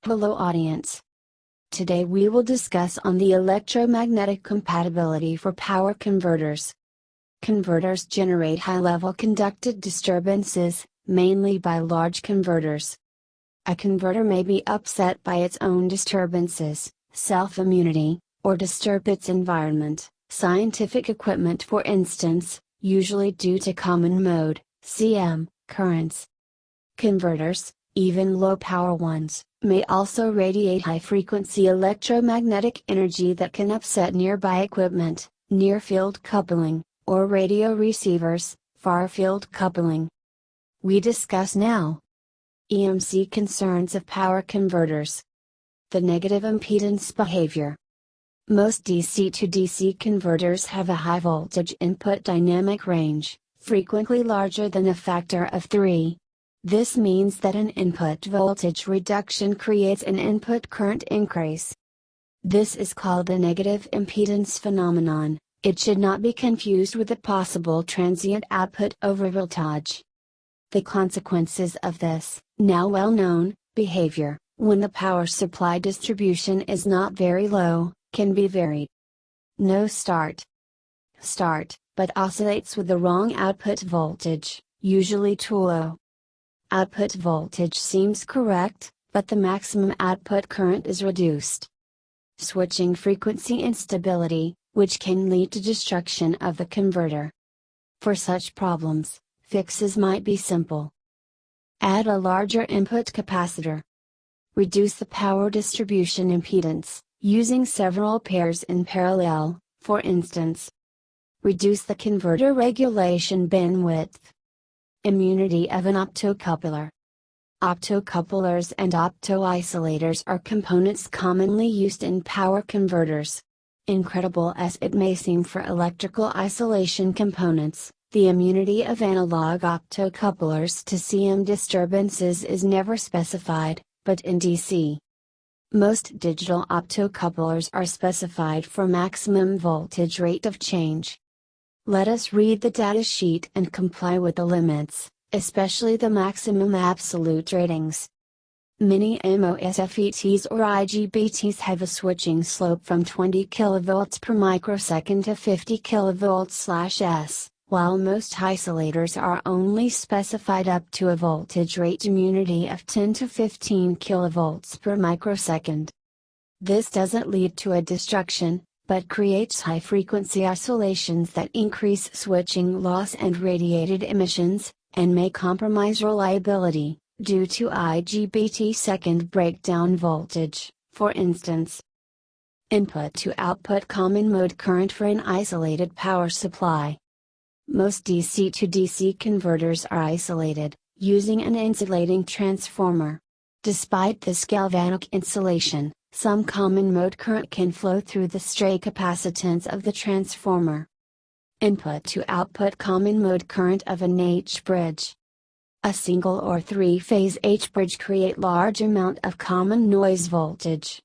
Hello audience. Today we will discuss on the electromagnetic compatibility for power converters. Converters generate high-level conductive disturbances, mainly by large converters. A converter may be upset by its own disturbances, self-immunity, or disturb its environment, scientific equipment for instance, usually due to common mode, CM, currents. Converters, even low-power ones, may also radiate high-frequency electromagnetic energy that can upset nearby equipment, near-field coupling, or radio receivers, far-field coupling. We discuss now EMC concerns of power converters. The negative impedance behavior. Most DC to DC converters have a high voltage input dynamic range, frequently larger than a factor of 3. This means that an input voltage reduction creates an input current increase. This is called the negative impedance phenomenon. It should not be confused with the possible transient output overvoltage. The consequences of this, now well known, behavior, when the power supply distribution is not very low, can be varied. No start, but oscillates with the wrong output voltage, usually too low. Output voltage seems correct, but the maximum output current is reduced. Switching frequency instability, which can lead to destruction of the converter. For such problems, fixes might be simple. Add a larger input capacitor. Reduce the power distribution impedance, using several pairs in parallel, for instance. Reduce the converter regulation bandwidth. Immunity of an optocoupler. Optocouplers and optoisolators are components commonly used in power converters. Incredible as it may seem for electrical isolation components, the immunity of analog optocouplers to CM disturbances is never specified, but in DC. Most digital optocouplers are specified for maximum voltage rate of change. Let us read the data sheet and comply with the limits, especially the maximum absolute ratings. Many MOSFETs or IGBTs have a switching slope from 20 kV per microsecond to 50 kV/s, while most isolators are only specified up to a voltage rate immunity of 10 to 15 kV per microsecond. This doesn't lead to a destruction, but creates high-frequency oscillations that increase switching loss and radiated emissions, and may compromise reliability, due to IGBT second breakdown voltage, for instance. Input to output common mode current for an isolated power supply. Most DC to DC converters are isolated, using an insulating transformer. Despite this galvanic insulation, some common mode current can flow through the stray capacitance of the transformer. Input to output common mode current of an H-bridge. A single or three-phase H-bridge create large amount of common noise voltage.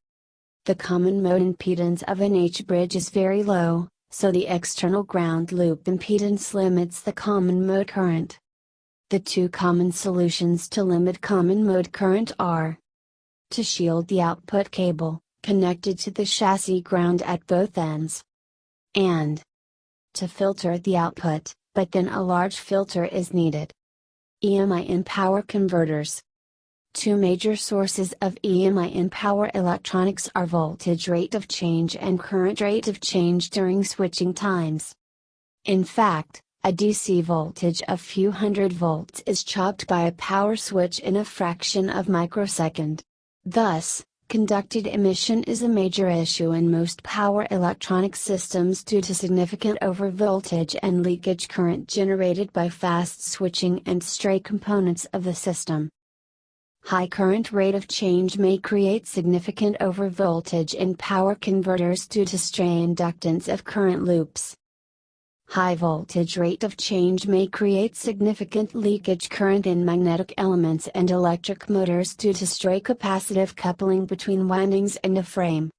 The common mode impedance of an H-bridge is very low, so the external ground loop impedance limits the common mode current. The two common solutions to limit common mode current are: to shield the output cable, connected to the chassis ground at both ends, and to filter the output, but then a large filter is needed. EMI in power converters. Two major sources of EMI in power electronics are voltage rate of change and current rate of change during switching times. In fact, a DC voltage of few hundred volts is chopped by a power switch in a fraction of microsecond. Thus, conducted emission is a major issue in most power electronic systems due to significant overvoltage and leakage current generated by fast switching and stray components of the system. High current rate of change may create significant overvoltage in power converters due to stray inductance of current loops. High voltage rate of change may create significant leakage current in magnetic elements and electric motors due to stray capacitive coupling between windings and a frame.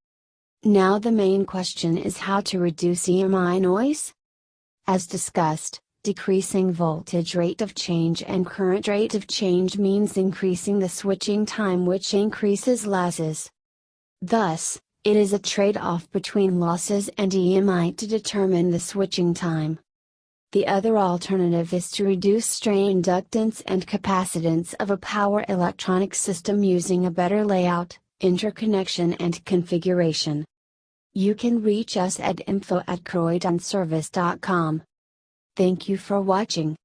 Now the main question is how to reduce EMI noise? As discussed, Decreasing voltage rate of change and current rate of change means increasing the switching time, which increases losses. Thus, it is a trade-off between losses and EMI to determine the switching time. The other alternative is to reduce stray inductance and capacitance of a power electronic system using a better layout, interconnection and configuration. You can reach us at info@croydonservice.com. Thank you for watching.